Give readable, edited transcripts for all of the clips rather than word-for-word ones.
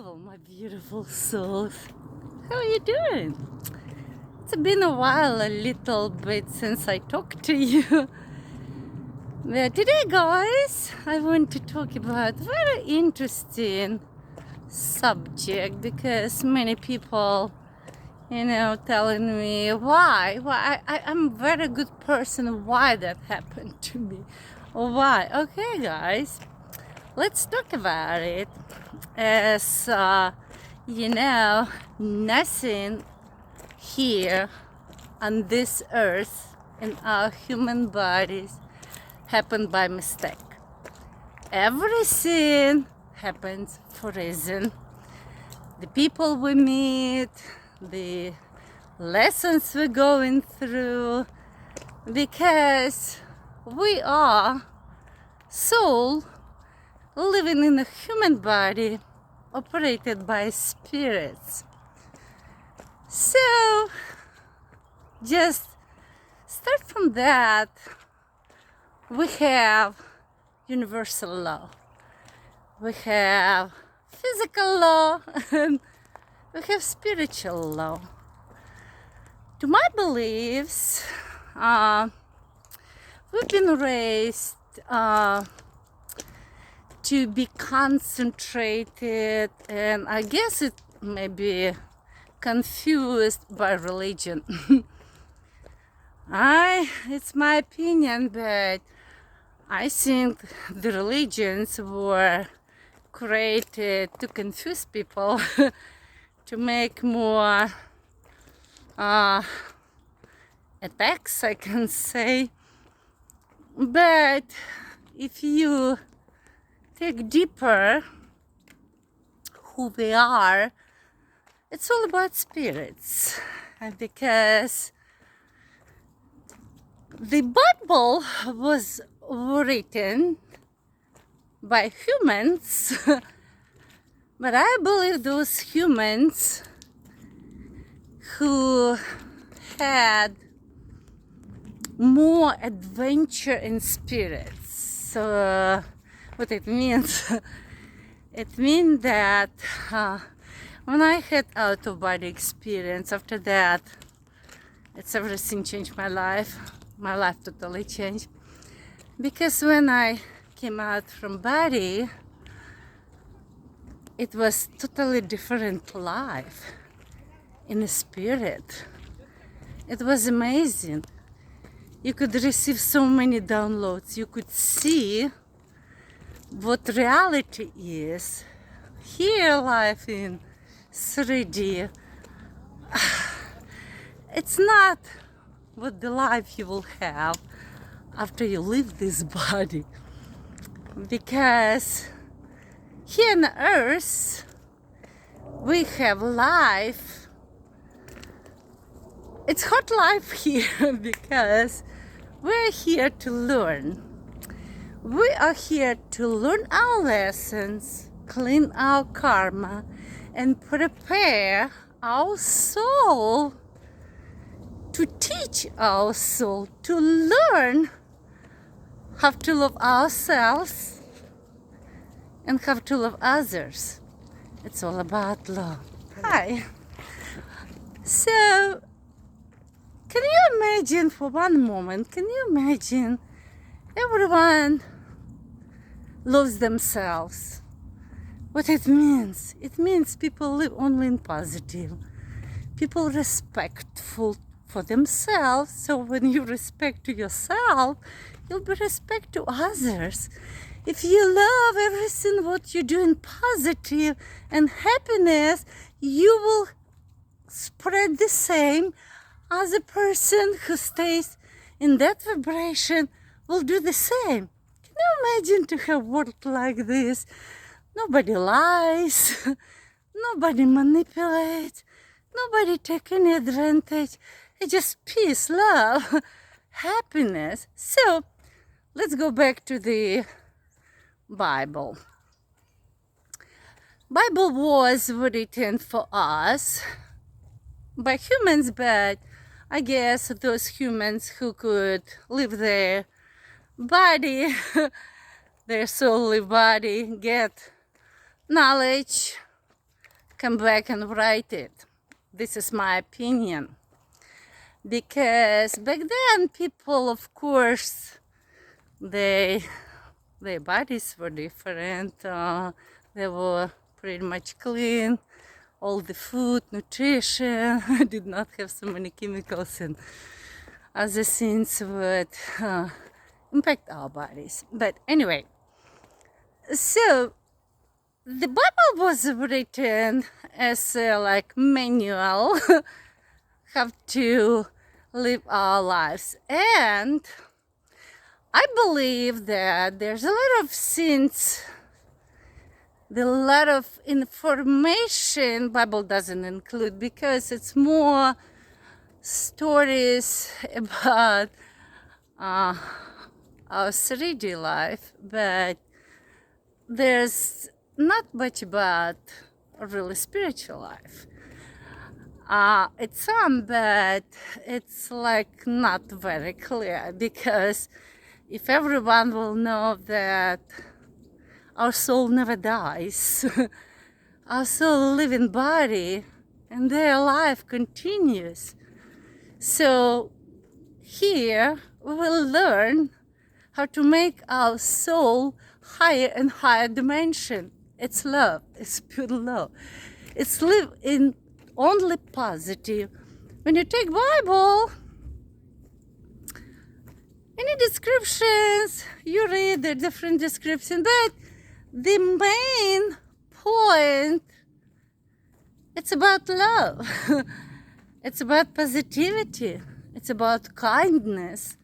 Hello, my beautiful souls. How are you doing? It's been a while, a little bit since I talked to you. But today, guys, I want to talk about a very interesting subject because many people, telling me why I'm a very good person, why that happened to me. Why? Okay, guys, let's talk about it. As nothing here on this earth in our human bodies happened by mistake. Everything happens for a reason. The people we meet, the lessons we're going through, because we are soul living in a human body operated by spirits. So just start from that. We have universal law, we have physical law, and we have spiritual law. To my beliefs, we've been raised to be concentrated, and I guess it may be confused by religion. It's my opinion, but I think the religions were created to confuse people, to make more attacks, I can say. But if you take deeper who we are, it's all about spirits. And because the Bible was written by humans, but I believe those humans who had more adventure in spirits. So what it means, it means that when I had out-of-body experience, after that, everything changed my life. My life totally changed. Because when I came out from body, it was totally different life in the spirit. It was amazing. You could receive so many downloads. You could see what reality is. Here, life in 3D, it's not what the life you will have after you leave this body. Because here on earth, we have life. It's hard life here because we're here to learn. We are here to learn our lessons, clean our karma, and prepare our soul to teach our soul to learn how to love ourselves and how to love others. It's all about love. Hi. So, can you imagine for one moment, everyone loves themselves? What it means? It means people live only in positive. People respectful for themselves. So when you respect to yourself, you'll be respect to others. If you love everything what you do in positive and happiness, you will spread the same. Other person who stays in that vibration will do the same. Can you imagine to have world like this? Nobody lies, nobody manipulates, nobody take any advantage. It's just peace, love, happiness. So let's go back to the Bible. Bible was written for us by humans, but I guess those humans who could leave their body, their soully body, get knowledge come back and write it. This is my opinion. Because back then people, of course, their bodies were different. They were pretty much clean. All the food, nutrition did not have so many chemicals and other things would impact our bodies. But anyway, so the Bible was written as a like manual how to live our lives, and I believe that there's a lot of things, a lot of information Bible doesn't include because it's more stories about our 3D life, but there's not much about a really spiritual life. It's some, but it's like not very clear, because if everyone will know that our soul never dies, our soul lives in body and their life continues. So here we will learn how to make our soul higher and higher dimension. It's love, it's pure love. It's live in only positive. When you take Bible, any descriptions, you read the different descriptions, but the main point, it's about love. It's about positivity. It's about kindness.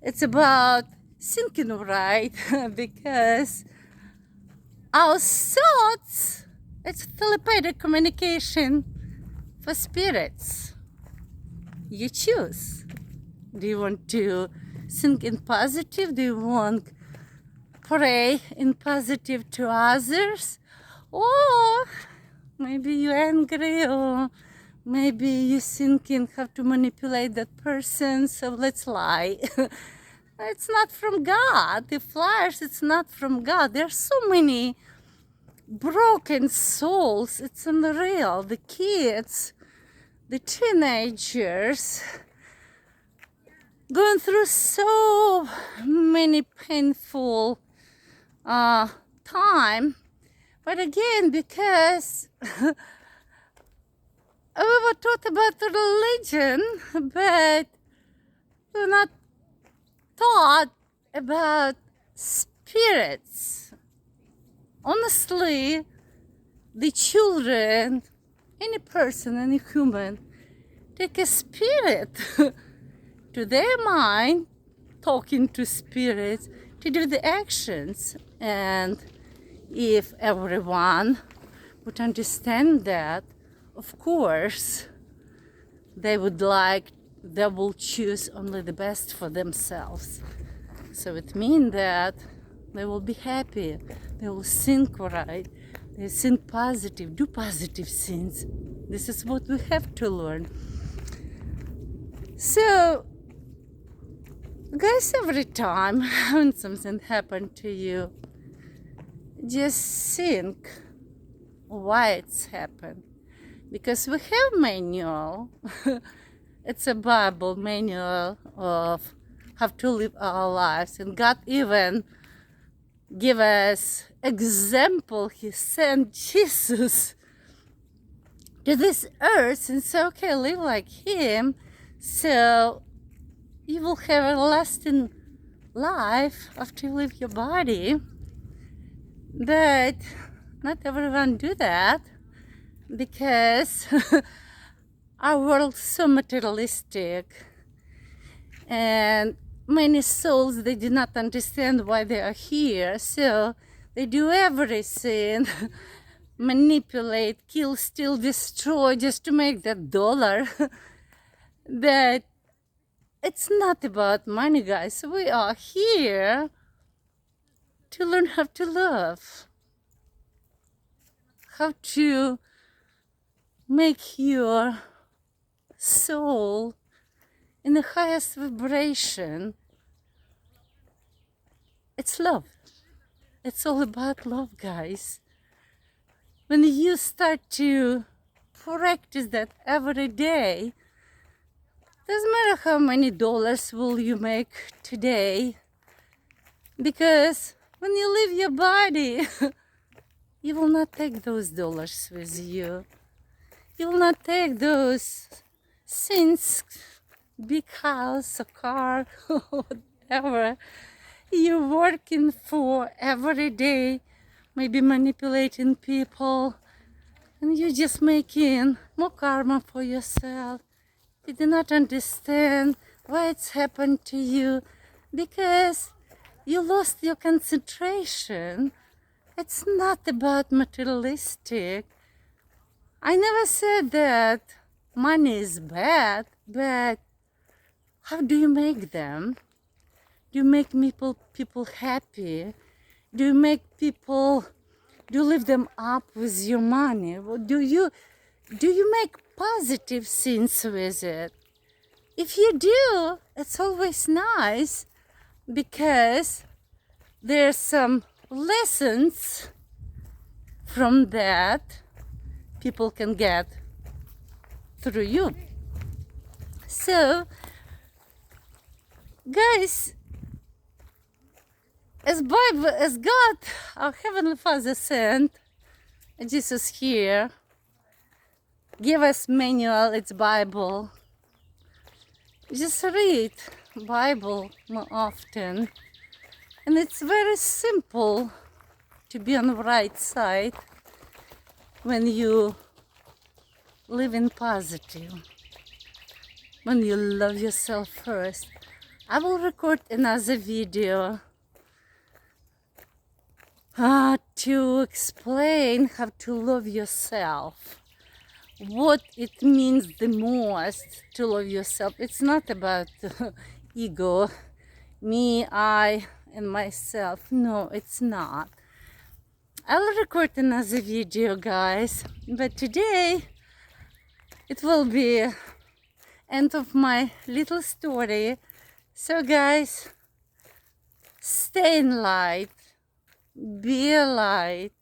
It's about thinking right, because our thoughts, it's telepathic communication for spirits. You choose. Do you want to think in positive? Do you want to pray in positive to others? Or maybe you're angry, or maybe you're thinking how to manipulate that person, so let's lie. It's not from God. The flesh, it's not from God. There's so many broken souls. It's unreal. The kids, the teenagers, going through so many painful time. But again, because we were taught about religion, but we're not taught about spirits. Honestly, the children, any person, any human, take a spirit to their mind, talking to spirits, to do the actions. And if everyone would understand that, of course, they will choose only the best for themselves. So it means that they will be happy, they will think right, they think positive, do positive things. This is what we have to learn. So, guys, every time when something happened to you, just think why it's happened. Because we have manual. It's a Bible manual of how to live our lives. And God even give us example. He sent Jesus to this earth and said, okay, live like him, so you will have a lasting life after you leave your body. But not everyone do that, because our world is so materialistic, and many souls, they do not understand why they are here, so they do everything, manipulate, kill, steal, destroy, just to make that dollar. But it's not about money, guys. We are here to learn how to love, how to make your soul in the highest vibration. It's love. It's all about love, guys. when you start to practice that every day, doesn't matter how many dollars will you make today, because when you leave your body, you will not take those dollars with you. You will not take those things, big house, a car, whatever you're working for every day, maybe manipulating people, and you're just making more karma for yourself. You do not understand why it's happened to you, because you lost your concentration. It's not about materialistic. I never said that money is bad, but how do you make them? Do you make people happy? Do you make people, do you lift them up with your money? Do you make positive things with it? If you do, it's always nice, because there's some lessons from that people can get through you. So, guys, as God, our Heavenly Father sent Jesus here, give us manual, it's Bible. Just read Bible more often. And it's very simple to be on the right side when you live in positive, when you love yourself first. I will record another video to explain how to love yourself, what it means the most to love yourself. It's not about ego, me, I, and myself. No, it's not. I'll record another video, guys, but today it will be end of my little story. So guys, stay in light, be a light,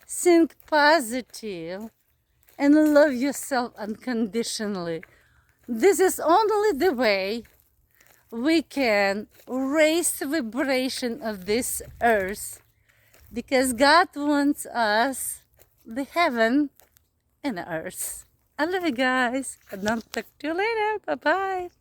think positive, and love yourself unconditionally. This is only the way we can raise the vibration of this earth, because God wants us the heaven and earth. I love you guys. And I'll talk to you later. Bye-bye.